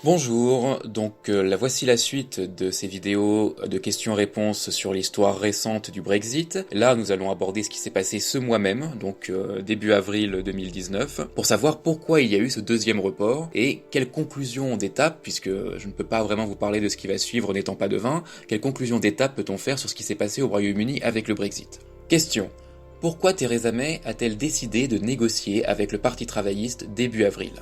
Bonjour, voici la suite de ces vidéos de questions-réponses sur l'histoire récente du Brexit. Là, nous allons aborder ce qui s'est passé ce mois même, début avril 2019, pour savoir pourquoi il y a eu ce deuxième report et quelles conclusions d'étape, puisque je ne peux pas vraiment vous parler de ce qui va suivre n'étant pas devin, quelles conclusions d'étape peut-on faire sur ce qui s'est passé au Royaume-Uni avec le Brexit. Question. Pourquoi Theresa May a-t-elle décidé de négocier avec le Parti travailliste début avril?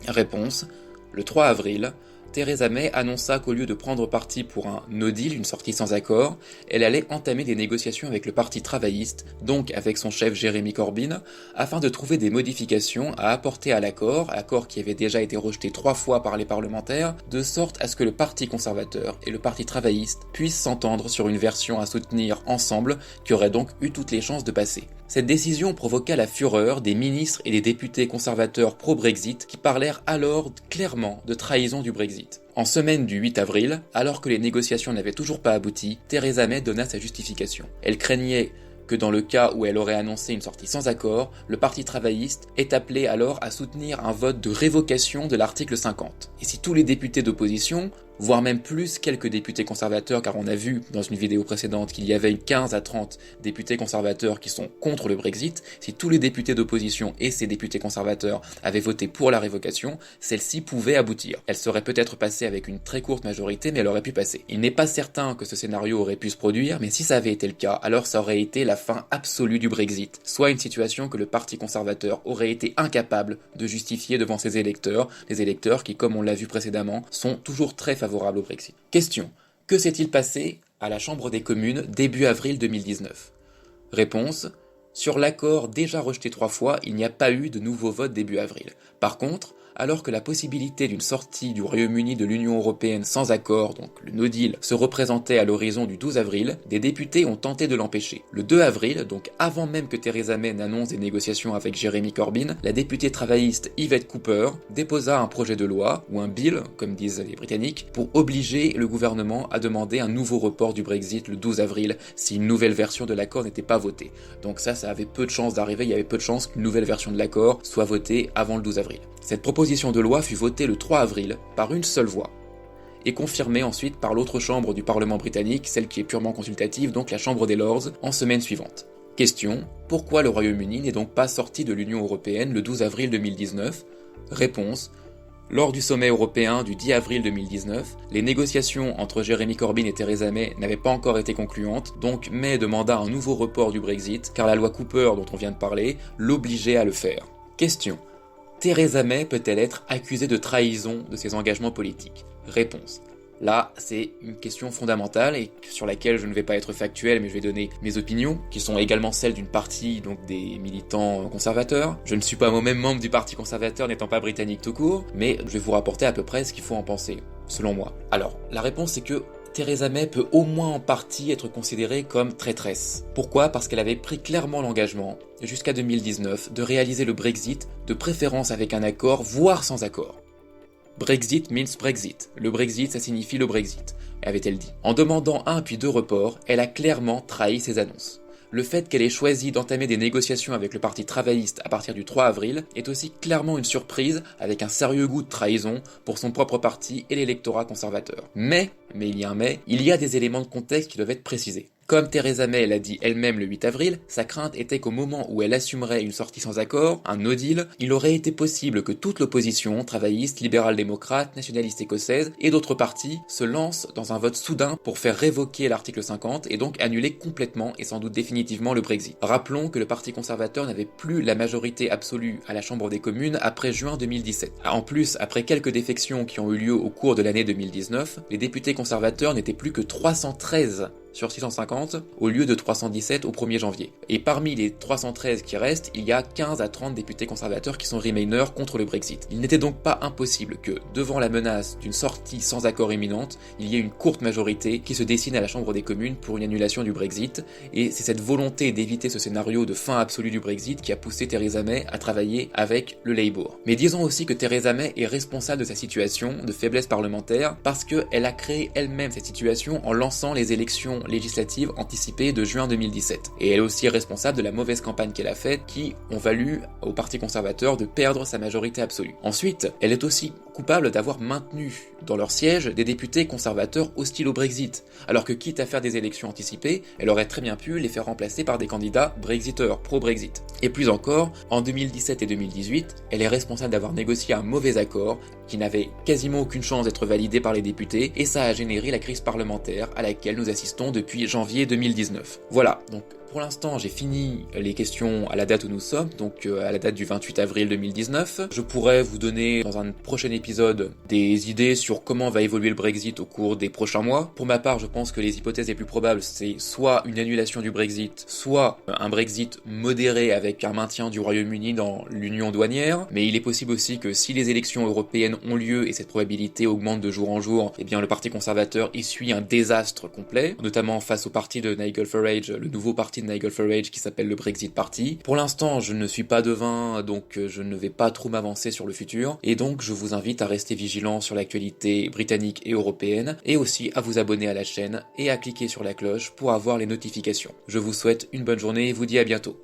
Réponse. Le 3 avril, Theresa May annonça qu'au lieu de prendre parti pour un no deal, une sortie sans accord, elle allait entamer des négociations avec le Parti travailliste, donc avec son chef Jeremy Corbyn, afin de trouver des modifications à apporter à l'accord qui avait déjà été rejeté 3 fois par les parlementaires, de sorte à ce que le Parti conservateur et le Parti travailliste puissent s'entendre sur une version à soutenir ensemble qui aurait donc eu toutes les chances de passer. Cette décision provoqua la fureur des ministres et des députés conservateurs pro-Brexit qui parlèrent alors clairement de trahison du Brexit. En semaine du 8 avril, alors que les négociations n'avaient toujours pas abouti, Theresa May donna sa justification. Elle craignait que dans le cas où elle aurait annoncé une sortie sans accord, le Parti travailliste est appelé alors à soutenir un vote de révocation de l'article 50. Et si tous les députés d'opposition, voire même plus quelques députés conservateurs, car on a vu dans une vidéo précédente qu'il y avait 15 à 30 députés conservateurs qui sont contre le Brexit, si tous les députés d'opposition et ces députés conservateurs avaient voté pour la révocation, celle-ci pouvait aboutir. Elle serait peut-être passée avec une très courte majorité, mais elle aurait pu passer. Il n'est pas certain que ce scénario aurait pu se produire, mais si ça avait été le cas, alors ça aurait été la fin absolue du Brexit, soit une situation que le Parti conservateur aurait été incapable de justifier devant ses électeurs, les électeurs qui, comme on l'a vu précédemment, sont toujours très favorables au Brexit. Question. Que s'est-il passé à la Chambre des communes début avril 2019? Réponse. Sur l'accord déjà rejeté 3 fois, il n'y a pas eu de nouveau vote début avril. Par contre, alors que la possibilité d'une sortie du Royaume-Uni de l'Union européenne sans accord, donc le no deal, se représentait à l'horizon du 12 avril, des députés ont tenté de l'empêcher. Le 2 avril, donc avant même que Theresa May n'annonce des négociations avec Jeremy Corbyn, la députée travailliste Yvette Cooper déposa un projet de loi, ou un bill, comme disent les Britanniques, pour obliger le gouvernement à demander un nouveau report du Brexit le 12 avril si une nouvelle version de l'accord n'était pas votée. Donc ça avait peu de chances d'arriver, il y avait peu de chances qu'une nouvelle version de l'accord soit votée avant le 12 avril. Cette proposition de loi fut votée le 3 avril par une seule voix, et confirmée ensuite par l'autre chambre du Parlement britannique, celle qui est purement consultative, donc la Chambre des Lords, en semaine suivante. Question. Pourquoi le Royaume-Uni n'est donc pas sorti de l'Union européenne le 12 avril 2019 ? Réponse. Lors du sommet européen du 10 avril 2019, les négociations entre Jeremy Corbyn et Theresa May n'avaient pas encore été concluantes, donc May demanda un nouveau report du Brexit, car la loi Cooper dont on vient de parler l'obligeait à le faire. Question. Theresa May peut-elle être accusée de trahison de ses engagements politiques? Réponse. Là, c'est une question fondamentale et sur laquelle je ne vais pas être factuel, mais je vais donner mes opinions, qui sont également celles d'une partie des militants conservateurs. Je ne suis pas moi-même membre du Parti conservateur, n'étant pas britannique tout court, mais je vais vous rapporter à peu près ce qu'il faut en penser, selon moi. Alors, la réponse est que Theresa May peut au moins en partie être considérée comme traîtresse. Pourquoi ? Parce qu'elle avait pris clairement l'engagement, jusqu'à 2019, de réaliser le Brexit, de préférence avec un accord, voire sans accord. Brexit means Brexit. Le Brexit, ça signifie le Brexit, avait-elle dit. En demandant 1 puis 2 reports, elle a clairement trahi ses annonces. Le fait qu'elle ait choisi d'entamer des négociations avec le Parti travailliste à partir du 3 avril est aussi clairement une surprise avec un sérieux goût de trahison pour son propre parti et l'électorat conservateur. Mais il y a un mais, il y a des éléments de contexte qui doivent être précisés. Comme Theresa May l'a dit elle-même le 8 avril, sa crainte était qu'au moment où elle assumerait une sortie sans accord, un no deal, il aurait été possible que toute l'opposition, travailliste, libérale-démocrate, nationaliste écossaise et d'autres partis se lancent dans un vote soudain pour faire révoquer l'article 50 et donc annuler complètement et sans doute définitivement le Brexit. Rappelons que le Parti conservateur n'avait plus la majorité absolue à la Chambre des communes après juin 2017. En plus, après quelques défections qui ont eu lieu au cours de l'année 2019, les députés conservateurs n'étaient plus que 313 sur 650 au lieu de 317 au 1er janvier. Et parmi les 313 qui restent, il y a 15 à 30 députés conservateurs qui sont remainers contre le Brexit. Il n'était donc pas impossible que, devant la menace d'une sortie sans accord imminente, il y ait une courte majorité qui se dessine à la Chambre des communes pour une annulation du Brexit, et c'est cette volonté d'éviter ce scénario de fin absolue du Brexit qui a poussé Theresa May à travailler avec le Labour. Mais disons aussi que Theresa May est responsable de sa situation de faiblesse parlementaire parce qu'elle a créé elle-même cette situation en lançant les élections législatives anticipées de juin 2017. Et elle est aussi responsable de la mauvaise campagne qu'elle a faite qui ont valu au Parti conservateur de perdre sa majorité absolue. Ensuite, elle est aussi coupables d'avoir maintenu dans leur siège des députés conservateurs hostiles au Brexit, alors que quitte à faire des élections anticipées, elle aurait très bien pu les faire remplacer par des candidats brexiteurs, pro-Brexit. Et plus encore, en 2017 et 2018, elle est responsable d'avoir négocié un mauvais accord qui n'avait quasiment aucune chance d'être validé par les députés, et ça a généré la crise parlementaire à laquelle nous assistons depuis janvier 2019. Voilà, donc pour l'instant, j'ai fini les questions à la date où nous sommes, donc à la date du 28 avril 2019. Je pourrais vous donner dans un prochain épisode des idées sur comment va évoluer le Brexit au cours des prochains mois. Pour ma part, je pense que les hypothèses les plus probables, c'est soit une annulation du Brexit, soit un Brexit modéré avec un maintien du Royaume-Uni dans l'union douanière. Mais il est possible aussi que si les élections européennes ont lieu et cette probabilité augmente de jour en jour, eh bien le Parti conservateur essuie un désastre complet, notamment face au parti de Nigel Farage, le nouveau parti de Nigel Farage qui s'appelle le Brexit Party. Pour l'instant, je ne suis pas devin, donc je ne vais pas trop m'avancer sur le futur, et donc je vous invite à rester vigilant sur l'actualité britannique et européenne, et aussi à vous abonner à la chaîne et à cliquer sur la cloche pour avoir les notifications. Je vous souhaite une bonne journée et vous dis à bientôt.